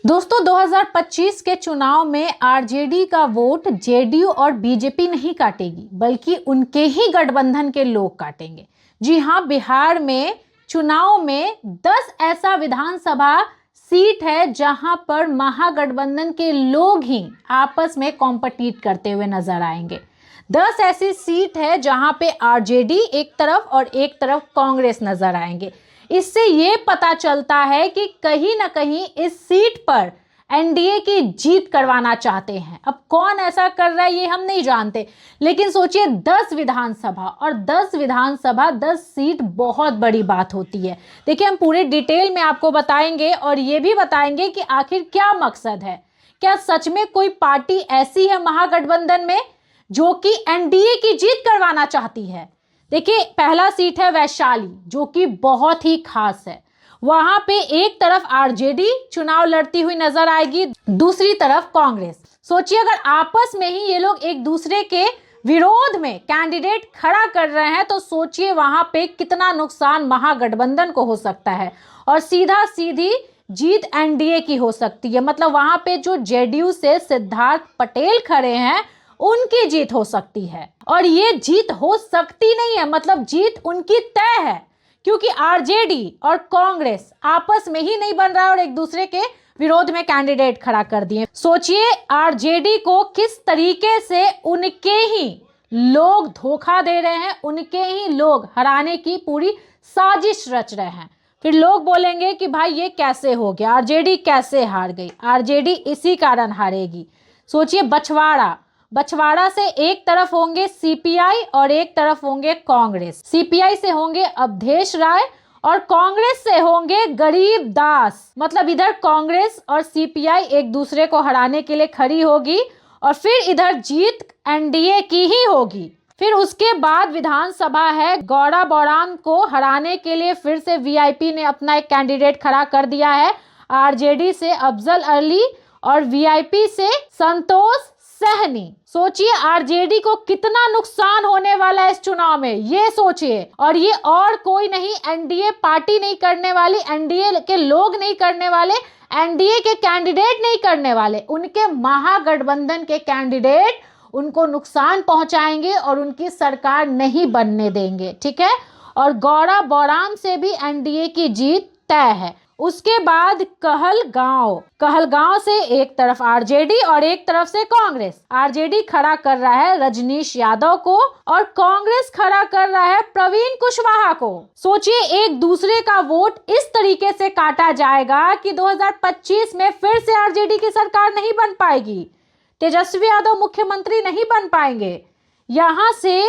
दोस्तों 2025 के चुनाव में आरजेडी का वोट जेडीयू और बीजेपी नहीं काटेगी, बल्कि उनके ही गठबंधन के लोग काटेंगे। जी हां, बिहार में चुनाव में 10 ऐसा विधानसभा सीट है जहां पर महागठबंधन के लोग ही आपस में कॉम्पिटिट करते हुए नजर आएंगे। 10 ऐसी सीट है जहां पे आरजेडी एक तरफ और एक तरफ कांग्रेस नजर आएंगे। इससे ये पता चलता है कि कहीं ना कहीं इस सीट पर एनडीए की जीत करवाना चाहते हैं। अब कौन ऐसा कर रहा है ये हम नहीं जानते, लेकिन सोचिए 10 विधानसभा और 10 विधानसभा 10 सीट बहुत बड़ी बात होती है। देखिए, हम पूरे डिटेल में आपको बताएंगे और ये भी बताएंगे कि आखिर क्या मकसद है। क्या सच में कोई पार्टी ऐसी है महागठबंधन में जो कि एनडीए की जीत करवाना चाहती है। देखिए, पहला सीट है वैशाली, जो कि बहुत ही खास है। वहां पे एक तरफ आरजेडी चुनाव लड़ती हुई नजर आएगी, दूसरी तरफ कांग्रेस। सोचिए, अगर आपस में ही ये लोग एक दूसरे के विरोध में कैंडिडेट खड़ा कर रहे हैं तो सोचिए वहां पे कितना नुकसान महागठबंधन को हो सकता है और सीधा सीधी जीत एनडीए की हो सकती है। मतलब वहां पे जो जेडीयू से सिद्धार्थ पटेल खड़े हैं उनकी जीत हो सकती है, और ये जीत हो सकती नहीं है, मतलब जीत उनकी तय है, क्योंकि आरजेडी और कांग्रेस आपस में ही नहीं बन रहा है और एक दूसरे के विरोध में कैंडिडेट खड़ा कर दिए। सोचिए आरजेडी को किस तरीके से उनके ही लोग धोखा दे रहे हैं, उनके ही लोग हराने की पूरी साजिश रच रहे हैं। फिर लोग बोलेंगे कि भाई ये कैसे हो गया, आरजेडी कैसे हार गई। आरजेडी इसी कारण हारेगी। सोचिए बछवाड़ा से एक तरफ होंगे सीपीआई और एक तरफ होंगे कांग्रेस। सीपीआई से होंगे अवधेश राय और कांग्रेस से होंगे गरीब दास। मतलब इधर कांग्रेस और सीपीआई एक दूसरे को हराने के लिए खड़ी होगी और फिर इधर जीत एनडीए की ही होगी। फिर उसके बाद विधानसभा है, गौड़ा बौड़ाम को हराने के लिए फिर से वीआईपी ने अपना एक कैंडिडेट खड़ा कर दिया है। आरजेडी से अफजल अली और वीआईपी से संतोष सहनी। सोचिए आरजेडी को कितना नुकसान होने वाला है इस चुनाव में, ये सोचिए। और ये और कोई नहीं, एनडीए पार्टी नहीं करने वाली, एनडीए के लोग नहीं करने वाले, एनडीए के कैंडिडेट नहीं करने वाले, उनके महागठबंधन के कैंडिडेट उनको नुकसान पहुंचाएंगे और उनकी सरकार नहीं बनने देंगे। ठीक है, और गौड़ा बौड़ाम से भी एनडीए की जीत तय है। उसके बाद कहलगांव से एक तरफ आरजेडी और एक तरफ से कांग्रेस। आरजेडी खड़ा कर रहा है रजनीश यादव को और कांग्रेस खड़ा कर रहा है प्रवीण कुशवाहा को। सोचिए एक दूसरे का वोट इस तरीके से काटा जाएगा कि 2025 में फिर से आरजेडी की सरकार नहीं बन पाएगी, तेजस्वी यादव मुख्यमंत्री नहीं बन पाएंगे। यहां से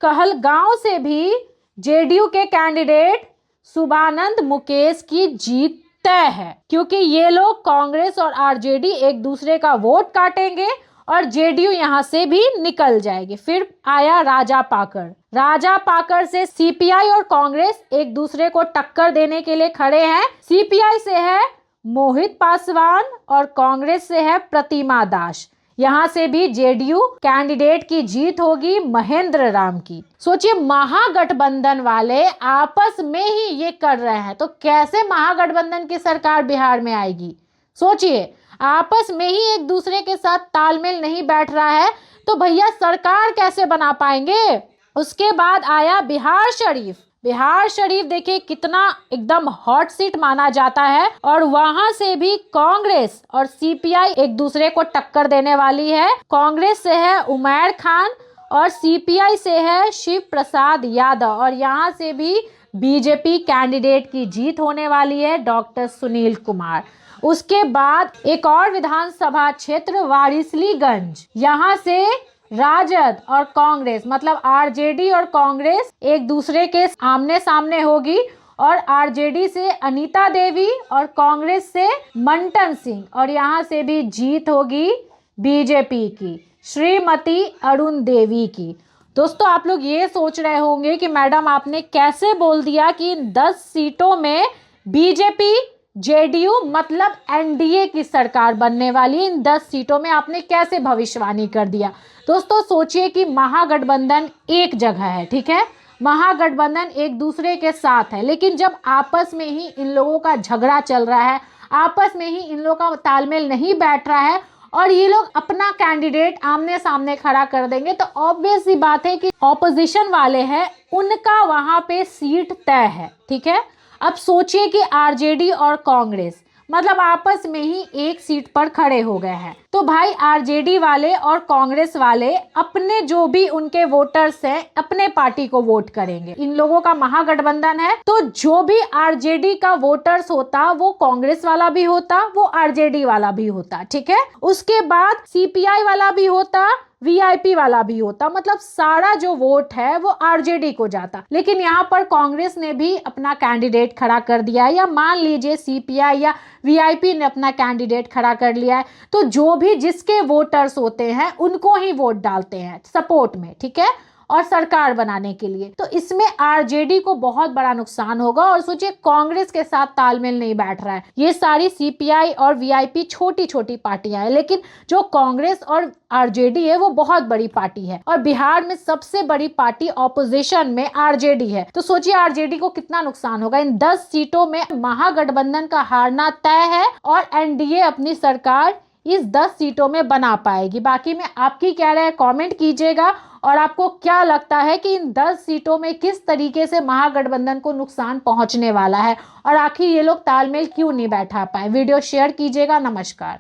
कहलगांव से भी जेडीयू के कैंडिडेट शुभानंद मुकेश की जीत तय है, क्योंकि ये लोग कांग्रेस और आरजेडी एक दूसरे का वोट काटेंगे और जेडीयू यहां से भी निकल जाएगी। फिर आया राजा पाकर से सीपीआई और कांग्रेस एक दूसरे को टक्कर देने के लिए खड़े हैं। सीपीआई से है मोहित पासवान और कांग्रेस से है प्रतिमा दास। यहां से भी जेडीयू कैंडिडेट की जीत होगी महेंद्र राम की। सोचिए महागठबंधन वाले आपस में ही ये कर रहे हैं, तो कैसे महागठबंधन की सरकार बिहार में आएगी। सोचिए आपस में ही एक दूसरे के साथ तालमेल नहीं बैठ रहा है तो भैया सरकार कैसे बना पाएंगे। उसके बाद आया बिहार शरीफ देखिए कितना एकदम हॉट सीट माना जाता है, और वहां से भी कांग्रेस और सीपीआई एक दूसरे को टक्कर देने वाली है। कांग्रेस से है उमैर खान और सीपीआई से है शिव प्रसाद यादव, और यहाँ से भी बीजेपी कैंडिडेट की जीत होने वाली है, डॉक्टर सुनील कुमार। उसके बाद एक और विधानसभा क्षेत्र वारिसलीगंज, यहाँ से राजद और कांग्रेस मतलब आरजेडी और कांग्रेस एक दूसरे के आमने सामने होगी, और आरजेडी से अनीता देवी और कांग्रेस से मंटन सिंह, और यहाँ से भी जीत होगी बीजेपी की श्रीमती अरुण देवी की। दोस्तों आप लोग ये सोच रहे होंगे कि मैडम आपने कैसे बोल दिया कि इन 10 सीटों में बीजेपी जेडीयू मतलब एनडीए की सरकार बनने वाली, इन 10 सीटों में आपने कैसे भविष्यवाणी कर दिया। दोस्तों सोचिए कि महागठबंधन एक जगह है, ठीक है, महागठबंधन एक दूसरे के साथ है, लेकिन जब आपस में ही इन लोगों का झगड़ा चल रहा है, आपस में ही इन लोगों का तालमेल नहीं बैठ रहा है और ये लोग अपना कैंडिडेट आमने सामने खड़ा कर देंगे, तो ऑब्वियस सी बात है कि ऑपोजिशन वाले हैं उनका वहां पे सीट तय है। ठीक है, अब सोचिए कि आरजेडी और कांग्रेस मतलब आपस में ही एक सीट पर खड़े हो गए हैं, तो भाई आरजेडी वाले और कांग्रेस वाले अपने जो भी उनके वोटर्स हैं अपने पार्टी को वोट करेंगे। इन लोगों का महागठबंधन है, तो जो भी आरजेडी का वोटर्स होता वो कांग्रेस वाला भी होता, वो आरजेडी वाला भी होता। ठीक है, उसके बाद सीपीआई वाला भी होता, वीआईपी वाला भी होता, मतलब सारा जो वोट है वो आरजेडी को जाता। लेकिन यहाँ पर कांग्रेस ने भी अपना कैंडिडेट खड़ा कर दिया है, या मान लीजिए सीपीआई या वीआईपी ने अपना कैंडिडेट खड़ा कर लिया है, तो जो भी जिसके वोटर्स होते हैं उनको ही वोट डालते हैं सपोर्ट में। ठीक है, और सरकार बनाने के लिए, तो इसमें आरजेडी को बहुत बड़ा नुकसान होगा। और सोचिए कांग्रेस के साथ तालमेल नहीं बैठ रहा है। ये सारी सीपीआई और वीआईपी छोटी छोटी पार्टियां हैं, लेकिन जो कांग्रेस और आरजेडी है वो बहुत बड़ी पार्टी है, और बिहार में सबसे बड़ी पार्टी ऑपोजिशन में आरजेडी है। तो सोचिए आरजेडी को कितना नुकसान होगा। इन 10 सीटों में महागठबंधन का हारना तय है और एनडीए अपनी सरकार इस 10 सीटों में बना पाएगी। बाकी में आपकी क्या राय है कमेंट कीजिएगा, और आपको क्या लगता है कि इन 10 सीटों में किस तरीके से महागठबंधन को नुकसान पहुंचने वाला है, और आखिर ये लोग तालमेल क्यों नहीं बैठा पाए। वीडियो शेयर कीजिएगा। नमस्कार।